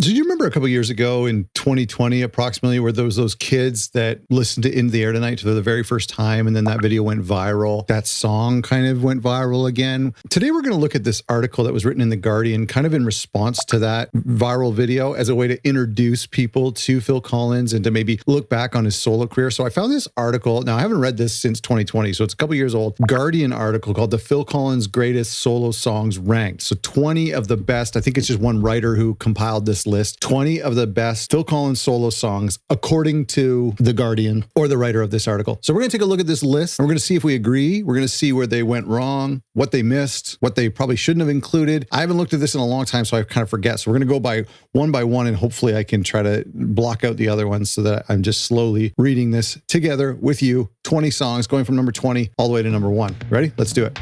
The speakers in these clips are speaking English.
Do you remember a couple of years ago in 2020 approximately where there was those kids that listened to In the Air Tonight for the very first time and then that video went viral? That song kind of went viral again. Today we're going to look at this article that was written in The Guardian kind of in response to that viral video as a way to introduce people to Phil Collins and to maybe look back on his solo career. So I found this article. Now I haven't read this since 2020, so it's a couple years old. Guardian article called The Phil Collins Greatest Solo Songs Ranked. So 20 of the best, I think it's just one writer who compiled this list, 20 of the best Phil Collins solo songs according to The Guardian or the writer of this article. So we're going to take a look at this list and we're going to see if we agree. We're going to see where they went wrong, what they missed, what they probably shouldn't have included. I haven't looked at this in a long time, so I kind of forget. So we're going to go by one and hopefully I can try to block out the other ones so that I'm just slowly reading this together with you. 20 songs going from number 20 all the way to number 1. Ready? Let's do it.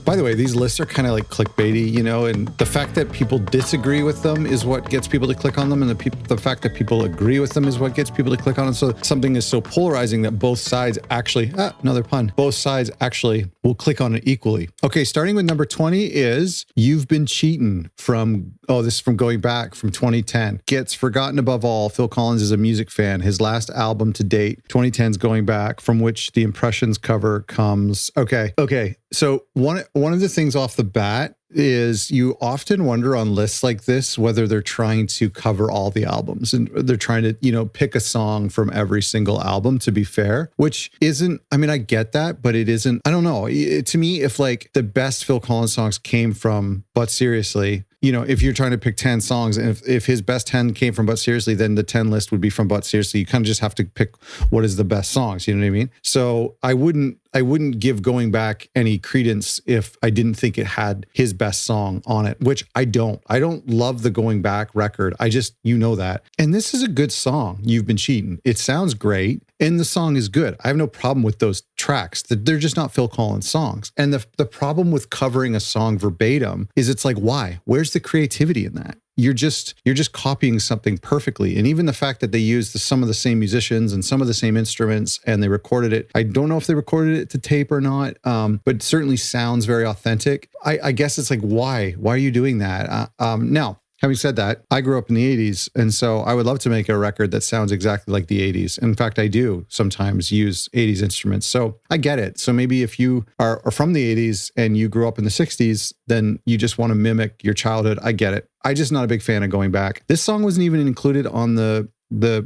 By the way, these lists are kind of like clickbaity, you know, and the fact that people disagree with them is what gets people to click on them. And the fact that people agree with them is what gets people to click on it. So something is so polarizing that both sides actually, another pun, both sides actually will click on it equally. Okay, starting with number 20 is You've Been Cheatin' from, this is from going back from 2010. Gets forgotten above all. Phil Collins is a music fan. His last album to date, 2010's Going Back, from which the Impressions cover comes. Okay. So one of the things off the bat is you often wonder on lists like this whether they're trying to cover all the albums and they're trying to, pick a song from every single album, to be fair, which isn't, I mean, I get that, but it isn't, I don't know. To me, if like the best Phil Collins songs came from But Seriously, if you're trying to pick 10 songs and if his best 10 came from But Seriously, then the 10 list would be from But Seriously. You kind of just have to pick what is the best songs, you know what I mean? So I wouldn't give Going Back any credence if I didn't think it had his best song on it, which I don't. I don't love the Going Back record. I just, that. And this is a good song, You've Been Cheatin'. It sounds great. And the song is good. I have no problem with those tracks. They're just not Phil Collins songs. And the problem with covering a song verbatim is it's like, why? Where's the creativity in that? You're just copying something perfectly. And even the fact that they used some of the same musicians and some of the same instruments and they recorded it. I don't know if they recorded it to tape or not, but it certainly sounds very authentic. I guess it's like, why? Why are you doing that? Now, having said that, I grew up in the 80s, and so I would love to make a record that sounds exactly like the 80s. In fact, I do sometimes use 80s instruments, so I get it. So maybe if you are from the 80s and you grew up in the 60s, then you just want to mimic your childhood. I get it. I'm just not a big fan of Going Back. This song wasn't even included on the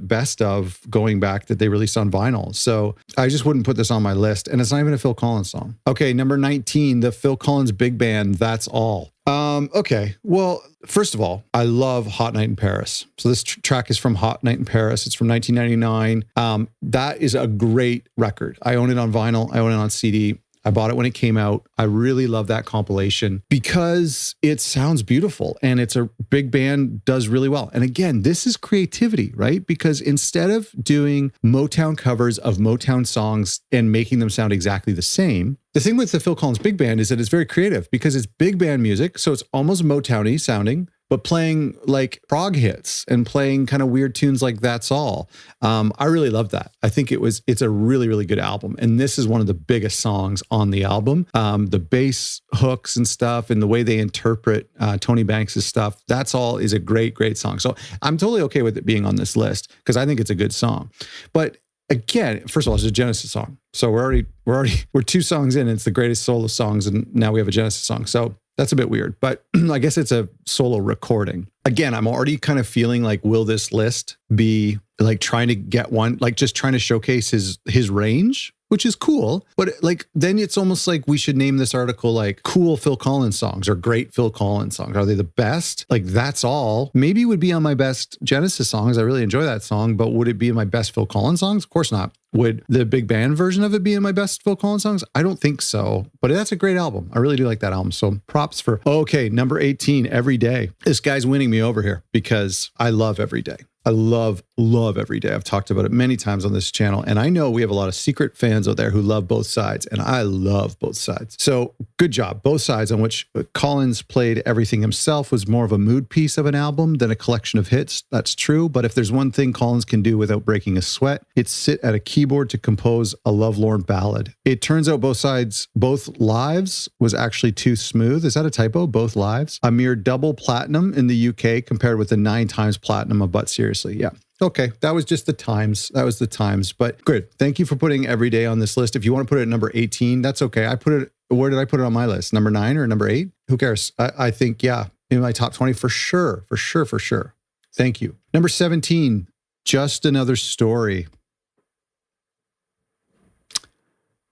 best of Going Back that they released on vinyl. So I just wouldn't put this on my list. And it's not even a Phil Collins song. Okay, number 19, the Phil Collins Big Band, That's All. Okay. Well, first of all, I love Hot Night in Paris. So this track is from Hot Night in Paris. It's from 1999. That is a great record. I own it on vinyl. I own it on CD. I bought it when it came out. I really love that compilation because it sounds beautiful and it's a big band, does really well. And again, this is creativity, right? Because instead of doing Motown covers of Motown songs and making them sound exactly the same, the thing with the Phil Collins Big Band is that it's very creative because it's big band music. So it's almost Motown-y sounding, but playing like prog hits and playing kind of weird tunes like That's All. I really love that. I think it's a really, really good album. And this is one of the biggest songs on the album. The bass hooks and stuff and the way they interpret Tony Banks' stuff, That's All is a great, great song. So I'm totally okay with it being on this list because I think it's a good song. But again, first of all, it's a Genesis song. So we're 2 songs in and it's the greatest solo songs. And now we have a Genesis song. So that's a bit weird, but I guess it's a solo recording. Again, I'm already kind of feeling like, will this list be like trying to get one, like just trying to showcase his range, which is cool. But like, then it's almost like we should name this article like cool Phil Collins songs or great Phil Collins songs. Are they the best? Like That's All maybe would be on my best Genesis songs. I really enjoy that song, but would it be in my best Phil Collins songs? Of course not. Would the big band version of it be in my best Phil Collins songs? I don't think so, but that's a great album. I really do like that album. So props for, okay, number 18, Every Day. This guy's winning me over here because I love Every Day. I love love Every Day. I've talked about it many times on this channel. And I know we have a lot of secret fans out there who love both sides. And I love both sides. So good job. Both sides, on which Collins played everything himself, was more of a mood piece of an album than a collection of hits. That's true. But if there's one thing Collins can do without breaking a sweat, it's sit at a keyboard to compose a lovelorn ballad. It turns out both sides, both lives was actually too smooth. Is that a typo? Both lives? A mere double platinum in the UK compared with the 9 times platinum of But Seriously. Yeah. Okay, that was just the times. That was the times. But good. Thank you for putting Every Day on this list. If you want to put it at number 18, that's okay. I put it, where did I put it on my list? Number 9 or number 8? Who cares? I think, yeah, in my top 20 for sure. For sure, for sure. Thank you. Number 17, Just Another Story.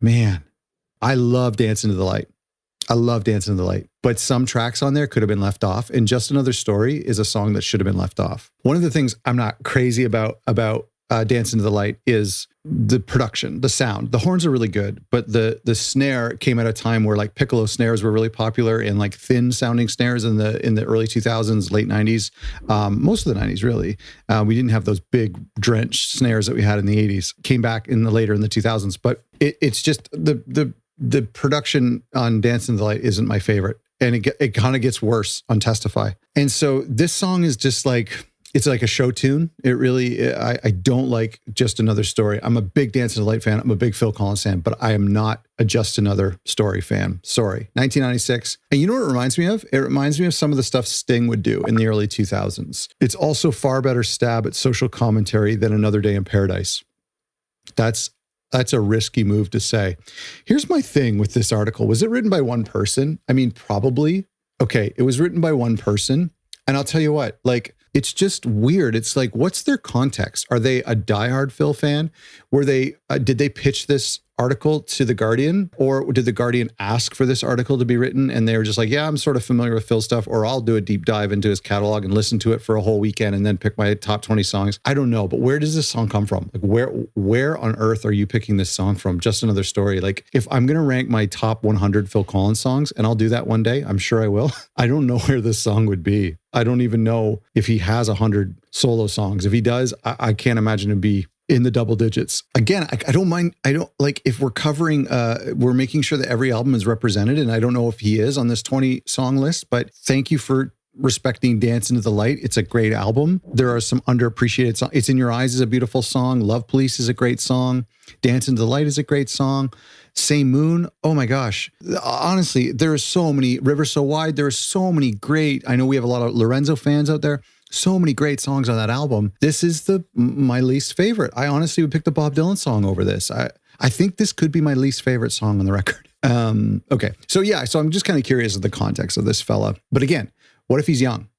Man, I love Dance Into the Light. I love Dance Into the Light, but some tracks on there could have been left off. And Just Another Story is a song that should have been left off. One of the things I'm not crazy about Dance Into the Light is the production, the sound. The horns are really good, but the snare came at a time where like piccolo snares were really popular, and like thin sounding snares in the early 2000s, late 90s, most of the 90s really. We didn't have those big drenched snares that we had in the 80s. Came back later in the 2000s, but it's just the production on Dance in the Light isn't my favorite. And it kind of gets worse on Testify. And so this song is just like, it's like a show tune. It really, I don't like Just Another Story. I'm a big Dance in the Light fan. I'm a big Phil Collins fan, but I am not a Just Another Story fan. Sorry. 1996. And you know what it reminds me of? It reminds me of some of the stuff Sting would do in the early 2000s. It's also far better stab at social commentary than Another Day in Paradise. That's a risky move to say. Here's my thing with this article. Was it written by one person? I mean, probably. Okay, it was written by one person. And I'll tell you what, like, it's just weird. It's like, what's their context? Are they a diehard Phil fan? Did they pitch this article to The Guardian, or did The Guardian ask for this article to be written? And they were just like, yeah, I'm sort of familiar with Phil stuff, or I'll do a deep dive into his catalog and listen to it for a whole weekend and then pick my top 20 songs. I don't know, but where does this song come from? Like, where on earth are you picking this song from? Just Another Story. Like, if I'm going to rank my top 100 Phil Collins songs, and I'll do that one day, I'm sure I will. I don't know where this song would be. I don't even know if he has 100 solo songs. If he does, I can't imagine it'd be in the double digits. Again, I don't mind. I don't like, if we're covering, we're making sure that every album is represented. And I don't know if he is on this 20 song list, but thank you for respecting Dance Into the Light. It's a great album. There are some underappreciated songs. It's in Your Eyes is a beautiful song. Love Police is a great song. Dance Into the Light is a great song. Same Moon. Oh my gosh. Honestly, there are so many. River So Wide. There are so many great. I know we have a lot of Lorenzo fans out there. So many great songs on that album. This is my least favorite. I honestly would pick the Bob Dylan song over this. I think this could be my least favorite song on the record. Okay. So yeah, so I'm just kind of curious of the context of this fella. But again, what if he's young?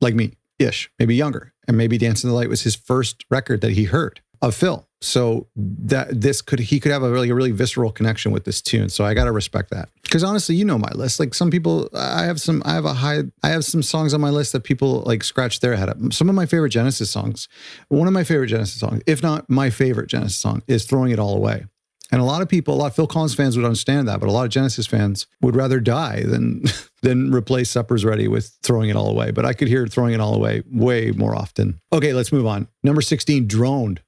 Like me-ish, maybe younger. And maybe Dance in the Light was his first record that he heard of Phil. So he could have a really visceral connection with this tune. So I got to respect that. Because honestly, you know my list. Like, some people, I have some songs on my list that people like scratch their head up. Some of my favorite Genesis songs. One of my favorite Genesis songs, if not my favorite Genesis song, is Throwing It All Away. And a lot of Phil Collins fans would understand that, but a lot of Genesis fans would rather die than replace Supper's Ready with Throwing It All Away. But I could hear Throwing It All Away way more often. Okay, let's move on. Number 16, Droned.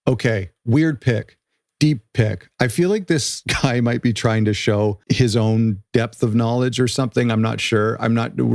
Okay, weird pick, deep pick. I feel like this guy might be trying to show his own depth of knowledge or something. I'm not sure.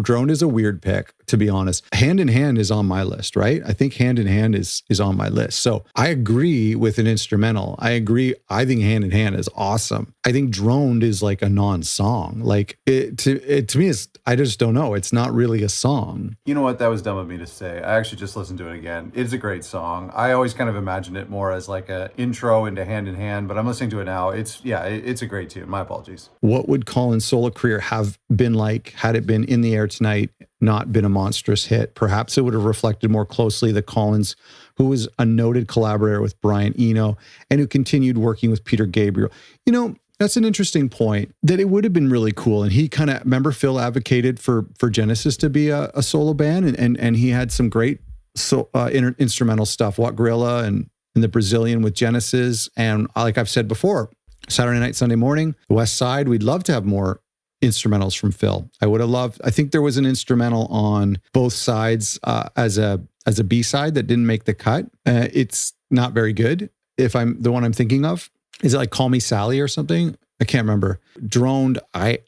Droned is a weird pick, to be honest. Hand in Hand is on my list, right? I think Hand in Hand is on my list. So I agree with an instrumental. I think Hand in Hand is awesome. I think Droned is like a non-song. Like, to me, I just don't know. It's not really a song. You know what? That was dumb of me to say. I actually just listened to it again. It's a great song. I always kind of imagined it more as like a intro into Hand in Hand, but I'm listening to it now. It's a great tune. My apologies. What would Colin's solo career have been like had it been In the Air Tonight, not been a monstrous hit? Perhaps it would have reflected more closely the Collins who was a noted collaborator with Brian Eno and who continued working with Peter Gabriel. You know, that's an interesting point, that it would have been really cool. And he kind of, remember, Phil advocated for Genesis to be a solo band, and he had some great instrumental stuff, What Gorilla and The Brazilian with Genesis. And like I've said before, Saturday night, Sunday morning, the West Side, we'd love to have more instrumentals from Phil. I think there was an instrumental on both sides as a B-side that didn't make the cut. It's not very good. If I'm the one I'm thinking of, is it like Call Me Sally or something? I can't remember. Droned, I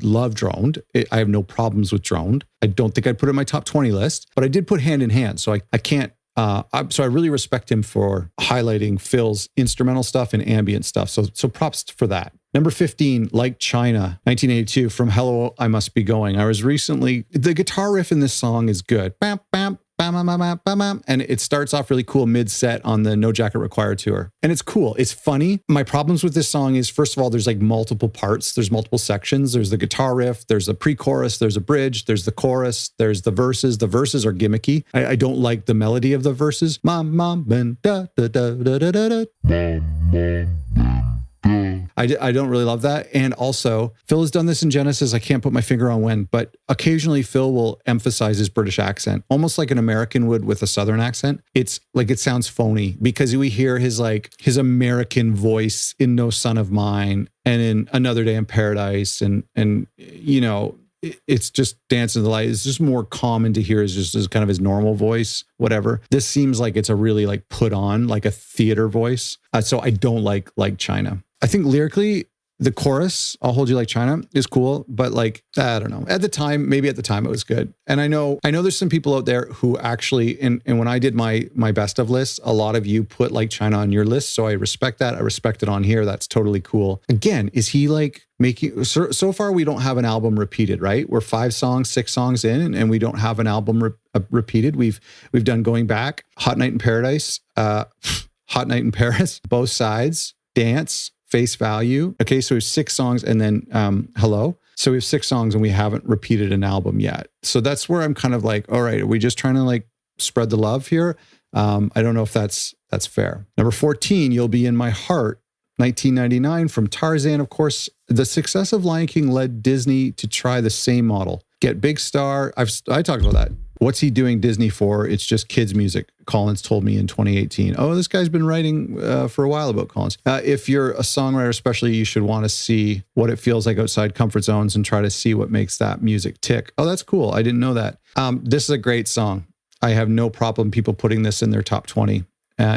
love Droned. I have no problems with Droned. I don't think I'd put it in my top 20 list, but I did put Hand in Hand. So I can't, so I really respect him for highlighting Phil's instrumental stuff and ambient stuff. So props for that. Number 15, Like China, 1982, from Hello, I Must Be Going. The guitar riff in this song is good. Bam, bam, bam, bam, bam, bam, bam, and it starts off really cool mid-set on the No Jacket Required tour. And it's cool. It's funny. My problems with this song is, first of all, there's like multiple parts. There's multiple sections. There's the guitar riff. There's a pre-chorus. There's a bridge. There's the chorus. There's the verses. The verses are gimmicky. I don't like the melody of the verses. Mom, mom, da, da, da, da, da, da, da. Mom, mom. I don't really love that. And also, Phil has done this in Genesis. I can't put my finger on when, but occasionally Phil will emphasize his British accent, almost like an American would with a Southern accent. It's like, it sounds phony because we hear his American voice in No Son of Mine and in Another Day in Paradise. And you know, it's just Dancing the Light. It's just more common to hear as kind of his normal voice, whatever. This seems like it's a really like put on, like a theater voice. So I don't like China. I think lyrically, the chorus, I'll Hold You Like China, is cool, but like, I don't know. Maybe at the time it was good. And I know there's some people out there who actually, and when I did my best of lists, a lot of you put Like China on your list. So I respect that. I respect it on here. That's totally cool. Again, is he like making, so far we don't have an album repeated, right? We're 6 songs in, and we don't have an album repeated. We've done Going Back, Hot Night in Paradise, Hot Night in Paris, Both Sides, Dance, Face Value. Okay, so we have 6 songs, and then Hello. So we have 6 songs and we haven't repeated an album yet. So that's where I'm kind of like, all right, are we just trying to like spread the love here? I don't know if that's fair. Number 14, You'll Be in My Heart, 1999, from Tarzan. Of course, the success of Lion King led Disney to try the same model. Get big star. I talked about that. What's he doing Disney for? It's just kids' music. Collins told me in 2018. Oh, this guy's been writing for a while about Collins. If you're a songwriter, especially, you should want to see what it feels like outside comfort zones and try to see what makes that music tick. Oh, that's cool. I didn't know that. This is a great song. I have no problem people putting this in their top 20.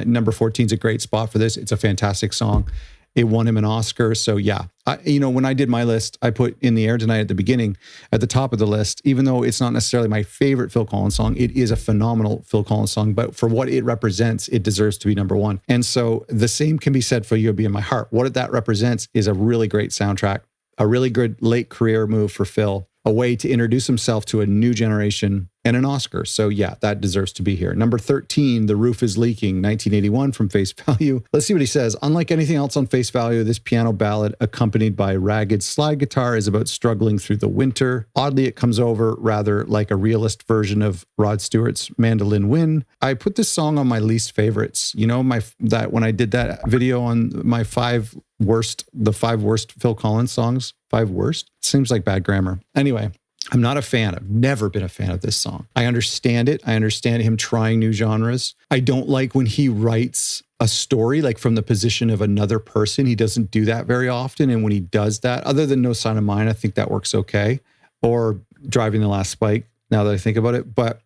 Number 14 is a great spot for this. It's a fantastic song. It won him an Oscar. So yeah, when I did my list, I put In the Air Tonight at the beginning, at the top of the list, even though it's not necessarily my favorite Phil Collins song, it is a phenomenal Phil Collins song, but for what it represents, it deserves to be number 1. And so the same can be said for You'll Be in My Heart. What that represents is a really great soundtrack, a really good late career move for Phil, a way to introduce himself to a new generation, and an Oscar. So yeah, that deserves to be here. Number 13, The Roof is Leaking, 1981, from Face Value. Let's see what he says. Unlike anything else on Face Value, this piano ballad, accompanied by ragged slide guitar, is about struggling through the winter. Oddly, it comes over rather like a realist version of Rod Stewart's Mandolin Wind. I put this song on my least favorites. You know, when I did that video on my 5 worst Phil Collins songs, 5 worst? Seems like bad grammar. Anyway, I'm not a fan. I've never been a fan of this song. I understand it. I understand him trying new genres. I don't like when he writes a story like from the position of another person. He doesn't do that very often. And when he does that, other than No Sign of Mine, I think that works okay. Or Driving the Last Spike, now that I think about it. But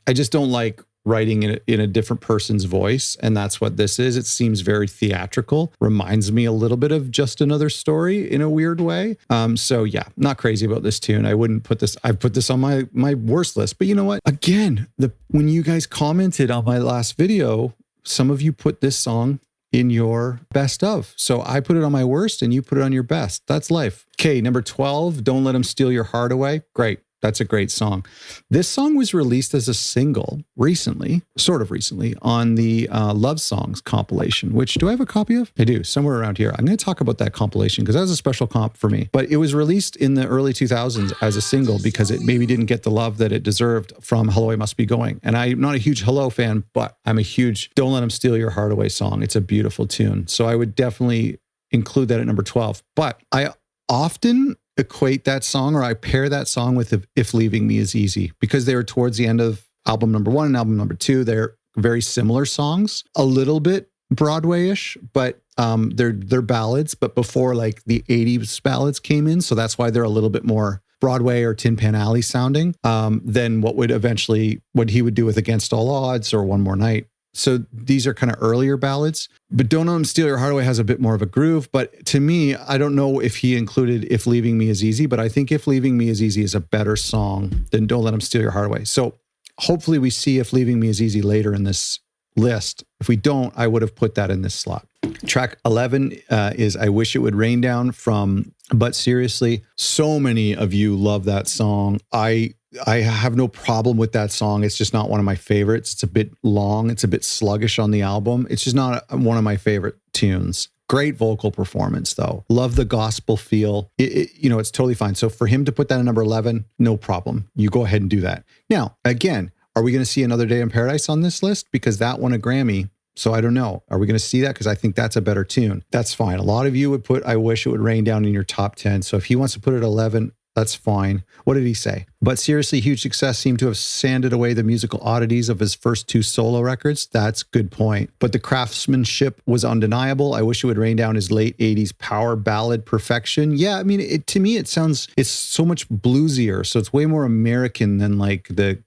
I just don't like writing in a different person's voice. And that's what this is. It seems very theatrical. Reminds me a little bit of Just Another Story in a weird way. So yeah, not crazy about this tune. I wouldn't put this, I put this on my worst list. But you know what? Again, when you guys commented on my last video, some of you put this song in your best of. So I put it on my worst and you put it on your best. That's life. Okay, number 12, Don't Let 'Em Steal Your Heart Away. Great. That's a great song. This song was released as a single recently, sort of recently, on the Love Songs compilation, which, do I have a copy of? I do, somewhere around here. I'm going to talk about that compilation because that was a special comp for me. But it was released in the early 2000s as a single because it maybe didn't get the love that it deserved from Hello, I Must Be Going. And I'm not a huge Hello fan, but I'm a huge Don't Let 'Em Steal Your Heart Away song. It's a beautiful tune. So I would definitely include that at number 12. But I often equate that song, or I pair that song with If Leaving Me Is Easy, because they were towards the end of album number 1 and album number 2. They're very similar songs, a little bit Broadway-ish, but They're ballads, but before like the 80s ballads came in. So that's why they're a little bit more Broadway or Tin Pan Alley sounding than what he would do with Against All Odds or One More Night. So these are kind of earlier ballads, but Don't Let 'Em Steal Your Heart Away has a bit more of a groove. But to me, I don't know if he included If Leaving Me Is Easy, but I think If Leaving Me Is Easy is a better song than Don't Let 'Em Steal Your Heart Away. So hopefully we see If Leaving Me Is Easy later in this list. If we don't, I would have put that in this slot. Track 11 is I Wish It Would Rain Down from But Seriously. So many of you love that song. I have no problem with that song. It's just not one of my favorites. It's a bit long. It's a bit sluggish on the album. It's just not one of my favorite tunes. Great vocal performance, though. Love the gospel feel. It's totally fine. So for him to put that at number 11, no problem. You go ahead and do that. Now, again, are we going to see Another Day in Paradise on this list? Because that won a Grammy. So I don't know. Are we going to see that? Because I think that's a better tune. That's fine. A lot of you would put I Wish It Would Rain Down in your top 10. So if he wants to put it at 11, that's fine. What did he say? But seriously, huge success seemed to have sanded away the musical oddities of his first two solo records. That's a good point. But the craftsmanship was undeniable. I Wish It Would Rain Down his late 80s power ballad perfection. Yeah, I mean, to me, it's so much bluesier. So it's way more American than like the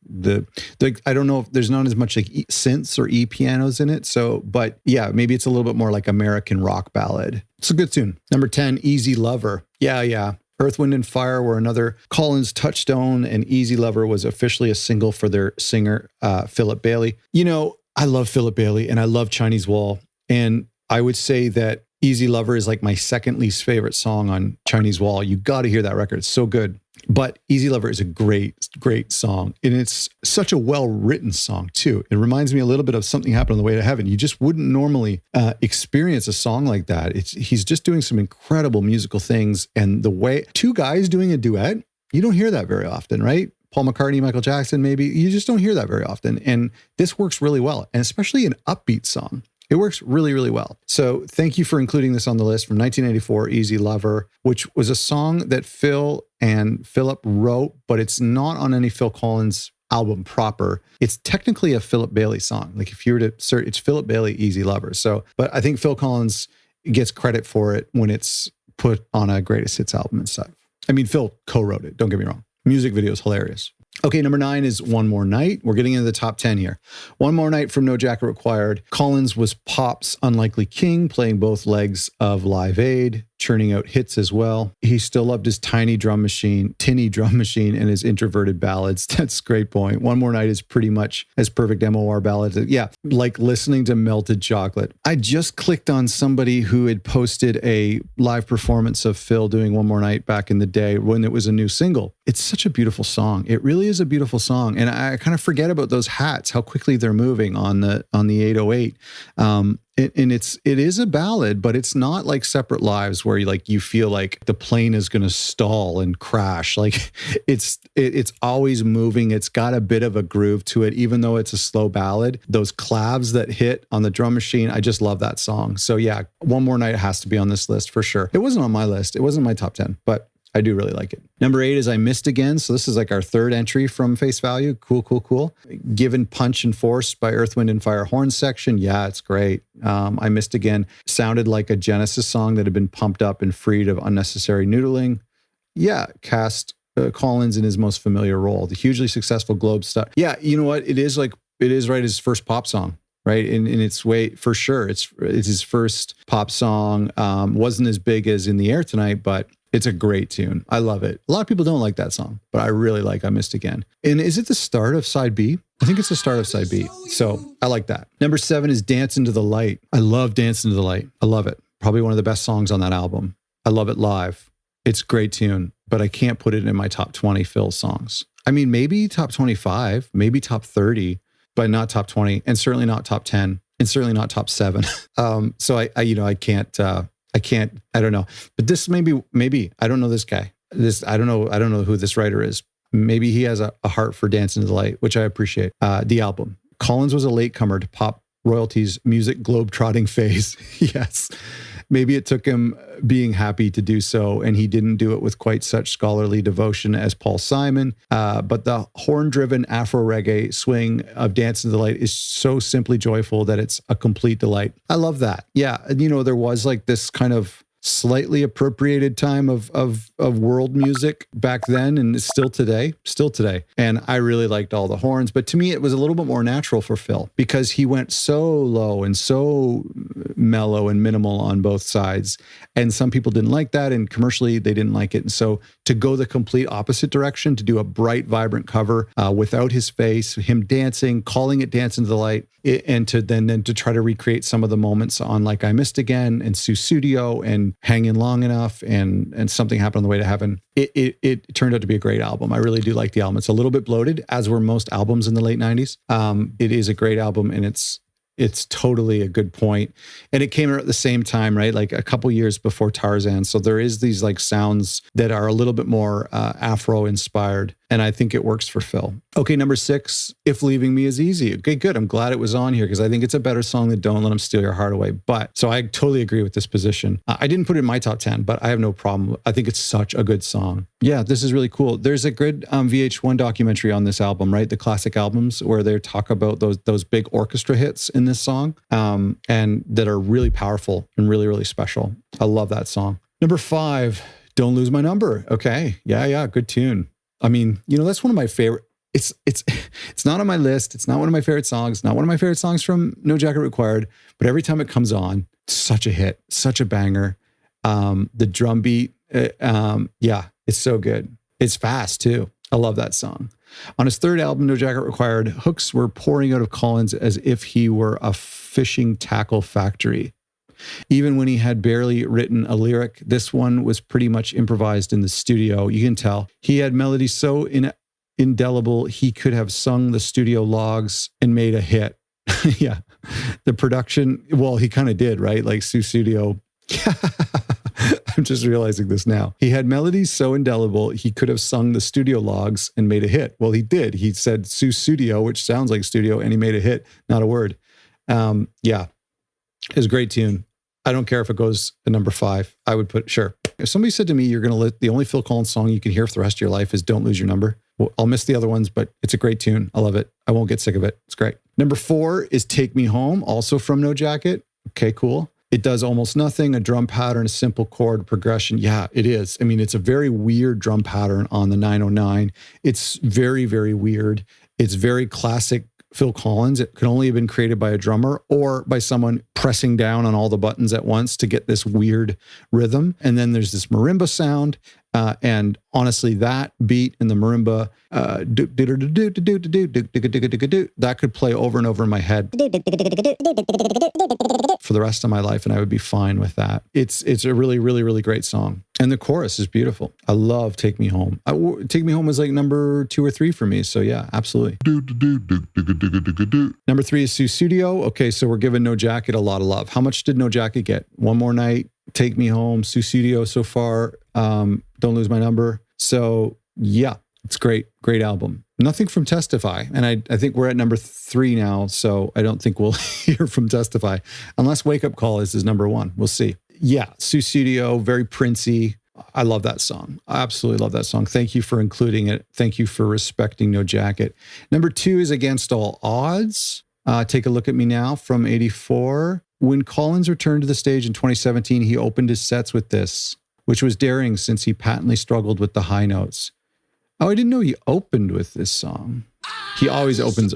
I don't know if there's not as much like synths or pianos in it. So, but yeah, maybe it's a little bit more like American rock ballad. It's a good tune. Number 10, Easy Lover. Yeah. Earth, Wind, and Fire were another Collins touchstone, and Easy Lover was officially a single for their singer, Philip Bailey. I love Philip Bailey, and I love Chinese Wall, and I would say that Easy Lover is like my second least favorite song on Chinese Wall. You got to hear that record. It's so good. But Easy Lover is a great, great song. And it's such a well-written song, too. It reminds me a little bit of Something Happened on the Way to Heaven. You just wouldn't normally experience a song like that. He's just doing some incredible musical things. And the way two guys doing a duet, you don't hear that very often, right? Paul McCartney, Michael Jackson, maybe. You just don't hear that very often. And this works really well. And especially an upbeat song. It works really, really well. So thank you for including this on the list from 1994, Easy Lover, which was a song that Phil and Philip wrote, but it's not on any Phil Collins album proper. It's technically a Philip Bailey song. Like if you were to search, it's Philip Bailey, Easy Lover. So, but I think Phil Collins gets credit for it when it's put on a greatest hits album and stuff. I mean, Phil co-wrote it. Don't get me wrong. Music video is hilarious. Okay, number 9 is One More Night. We're getting into the top 10 here. One More Night from No Jacket Required. Collins was pop's unlikely king, playing both legs of Live Aid, churning out hits as well. He still loved his tinny drum machine, and his introverted ballads. That's a great point. One More Night is pretty much as perfect MOR ballad. Yeah, like listening to Melted Chocolate. I just clicked on somebody who had posted a live performance of Phil doing One More Night back in the day when it was a new single. It's such a beautiful song. It really is a beautiful song. And I kind of forget about those hats, how quickly they're moving on the 808. And it is a ballad, but it's not like Separate Lives where you feel like the plane is going to stall and crash. Like it's always moving. It's got a bit of a groove to it, even though it's a slow ballad. Those clavs that hit on the drum machine, I just love that song. So yeah, One More Night has to be on this list for sure. It wasn't on my list. It wasn't my top 10, but I do really like it. Number 8 is I Missed Again. So this is like our third entry from Face Value. Cool. Given Punch and Force by Earth, Wind, and Fire horn section. Yeah, it's great. I Missed Again sounded like a Genesis song that had been pumped up and freed of unnecessary noodling. Yeah, cast Collins in his most familiar role. The hugely successful Globe stuff. Yeah, you know what? It is right, his first pop song. Right. In its way, for sure. It's his first pop song. Wasn't as big as In the Air Tonight, but it's a great tune. I love it. A lot of people don't like that song, but I really like I Missed Again. And is it the start of side B? I think it's the start of side B. So I like that. Number 7 is Dance Into the Light. I love Dance Into the Light. I love it. Probably one of the best songs on that album. I love it live. It's a great tune, but I can't put it in my top 20 Phil songs. I mean, maybe top 25, maybe top 30, but not top 20, and certainly not top 10, and certainly not top 7. So I can't, I don't know. But this maybe, I don't know this guy. I don't know who this writer is. Maybe he has a heart for Dance Into the Light, which I appreciate. The album. Collins was a latecomer to pop royalties' music globe-trotting phase. Yes. Maybe it took him being happy to do so, and he didn't do it with quite such scholarly devotion as Paul Simon. But the horn-driven Afro reggae swing of Dance in the Light is so simply joyful that it's a complete delight. I love that. Yeah, and there was like this kind of slightly appropriated time of world music back then, and it's still today. And I really liked all the horns, but to me it was a little bit more natural for Phil because he went so low and so mellow and minimal on both sides, and some people didn't like that, and commercially they didn't like it. And so to go the complete opposite direction, to do a bright, vibrant cover without his face, him dancing, calling it Dance into the Light, and to then to try to recreate some of the moments on Like I Missed Again and Sussudio and Hanging Long Enough and Something Happened on the Way to Heaven. It turned out to be a great album. I really do like the album. It's a little bit bloated, as were most albums in the late 90s. It is a great album, and it's totally a good point. And it came out at the same time, right? Like a couple years before Tarzan. So there is these like sounds that are a little bit more Afro inspired. And I think it works for Phil. Okay, number 6, If Leaving Me Is Easy. Okay, good. I'm glad it was on here because I think it's a better song than Don't Let Him Steal Your Heart Away. But so I totally agree with this position. I didn't put it in my top 10, but I have no problem. I think it's such a good song. Yeah, this is really cool. There's a good VH1 documentary on this album, right? The classic albums where they talk about those big orchestra hits in this song and that are really powerful and really, really special. I love that song. Number 5, Don't Lose My Number. Okay, yeah, good tune. I mean, that's one of my favorite. It's not on my list. It's not one of my favorite songs. Not one of my favorite songs from No Jacket Required. But every time it comes on, it's such a hit, such a banger. The drum beat, it's so good. It's fast too. I love that song. On his third album, No Jacket Required, hooks were pouring out of Collins as if he were a fishing tackle factory. Even when he had barely written a lyric, this one was pretty much improvised in the studio. You can tell. He had melodies so indelible, he could have sung the studio logs and made a hit. Yeah. The production, well, he kind of did, right? Like Sussudio. I'm just realizing this now. He had melodies so indelible, he could have sung the studio logs and made a hit. Well, he did. He said Sussudio, which sounds like studio, and he made a hit. Not a word. Yeah. It's a great tune. I don't care if it goes to number 5. I would put, sure. If somebody said to me, the only Phil Collins song you can hear for the rest of your life is Don't Lose Your Number. Well, I'll miss the other ones, but it's a great tune. I love it. I won't get sick of it. It's great. Number 4 is Take Me Home, also from No Jacket. Okay, cool. It does almost nothing, a drum pattern, a simple chord progression. Yeah, it is. I mean, it's a very weird drum pattern on the 909. It's very, very weird. It's very classic Phil Collins. It could only have been created by a drummer or by someone pressing down on all the buttons at once to get this weird rhythm. And then there's this marimba sound. And honestly, that beat in the marimba, that could play over and over in my head for the rest of my life, and I would be fine with that. It's a really, really, really great song. And the chorus is beautiful. I love Take Me Home. Take Me Home was like number 2 or 3 for me. So yeah, absolutely. Number 3 is Sussudio. Okay, so we're giving No Jacket a lot of love. How much did No Jacket get? One More Night, Take Me Home, Sussudio so far. Don't Lose My Number. So yeah, it's great. Great album. Nothing from Testify. And I think we're at number 3 now. So I don't think we'll hear from Testify unless Wake Up Call is number 1. We'll see. Yeah. Sussudio, very Princey. I love that song. I absolutely love that song. Thank you for including it. Thank you for respecting No Jacket. Number 2 is Against All Odds. Take a Look at Me Now from 84. When Collins returned to the stage in 2017, he opened his sets with this, which was daring since he patently struggled with the high notes. Oh, I didn't know he opened with this song. He always opens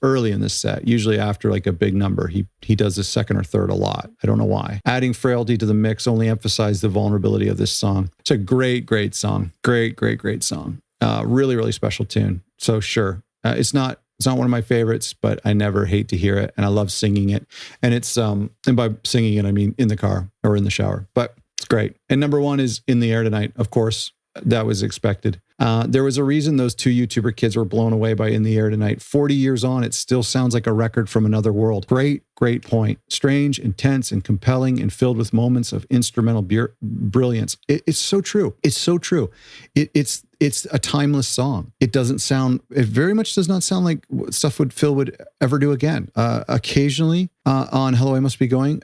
early in this set, usually after like a big number. He does the second or third a lot. I don't know why. Adding frailty to the mix only emphasized the vulnerability of this song. It's a great, great song. Great, great, great song. Really, really special tune. So sure, it's not one of my favorites, but I never hate to hear it, and I love singing it. And it's and by singing it, I mean in the car or in the shower. But it's great. And number 1 is In the Air Tonight, of course. that was expected. There was a reason those two YouTuber kids were blown away by In the Air Tonight. 40 years on, it still sounds like a record from another world. Great point. Strange, intense, and compelling, and filled with moments of instrumental brilliance. It's so true. It's so true. It's a timeless song. It very much does not sound like stuff Phil would ever do again. Occasionally on Hello, I Must Be Going,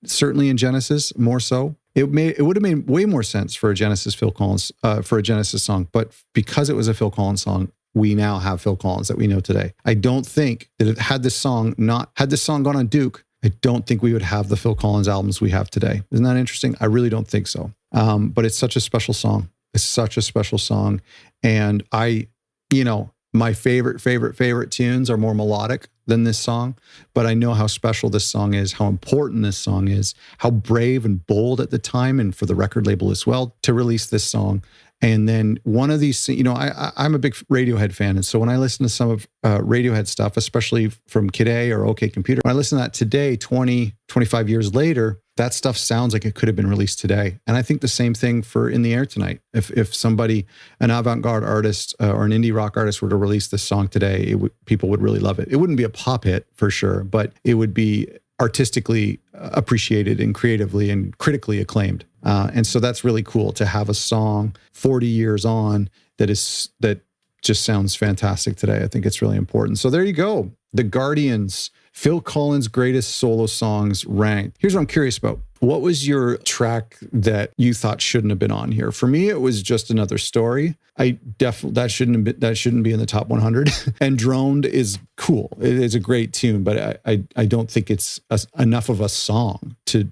certainly in Genesis, more so. It would have made way more sense for a Genesis Phil Collins, for a Genesis song, but because it was a Phil Collins song, we now have Phil Collins that we know today. I don't think that had this song gone on Duke, I don't think we would have the Phil Collins albums we have today. Isn't that interesting? I really don't think so. But it's such a special song. It's such a special song. And my favorite tunes are more melodic than this song, but I know how special this song is, how important this song is, how brave and bold at the time, and for the record label as well, to release this song. And then one of these, I'm a big Radiohead fan. And so when I listen to some of Radiohead stuff, especially from Kid A or OK Computer, when I listen to that today, 20, 25 years later, that stuff sounds like it could have been released today. And I think the same thing for In the Air Tonight. If somebody, an avant-garde artist or an indie rock artist were to release this song today, people would really love it. It wouldn't be a pop hit for sure, but it would be artistically appreciated and creatively and critically acclaimed. And so that's really cool to have a song 40 years on that just sounds fantastic today. I think it's really important. So there you go. The Guardians, Phil Collins' greatest solo songs ranked. Here's what I'm curious about. What was your track that you thought shouldn't have been on here? For me, it was Just Another Story. That shouldn't be in the top 100. And Droned is cool. It is a great tune, but I don't think it's enough of a song to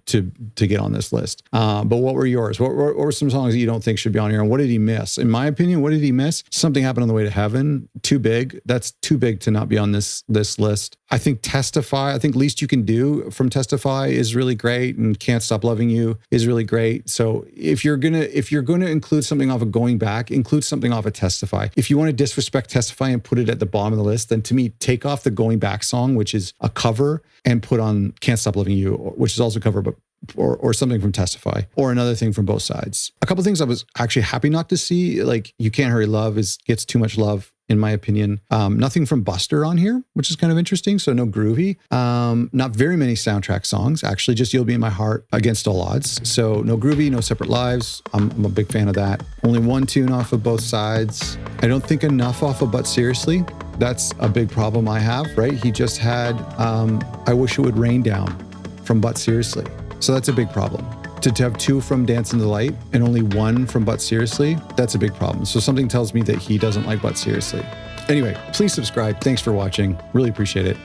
get on this list. But what were yours? What were some songs that you don't think should be on here? And what did he miss? In my opinion, what did he miss? Something Happened on the Way to Heaven. Too big. That's too big to not be on this list. I think Testify. I think Least You Can Do from Testify is really great, and Can't Stop Loving You is really great. So if you're gonna include something off of Going Back, include something off of Testify. If you want to disrespect Testify and put it at the bottom of the list, then to me, take off the Going Back song, which is a cover, and put on Can't Stop Loving You, which is also a cover, but or something from Testify, or another thing from Both Sides. A couple things I was actually happy not to see, like You Can't Hurry Love gets too much love, in my opinion. Nothing from Buster on here, which is kind of interesting. So no Groovy. Not very many soundtrack songs. Actually, just You'll Be in My Heart, Against All Odds. So no Groovy, no Separate Lives. I'm a big fan of that. Only one tune off of Both Sides. I don't think enough off of But Seriously. That's a big problem I have, right? He just had I Wish It Would Rain Down from But Seriously. So that's a big problem. To have two from Dance in the Light and only one from But Seriously, that's a big problem. So something tells me that he doesn't like But Seriously. Anyway, please subscribe. Thanks for watching. Really appreciate it.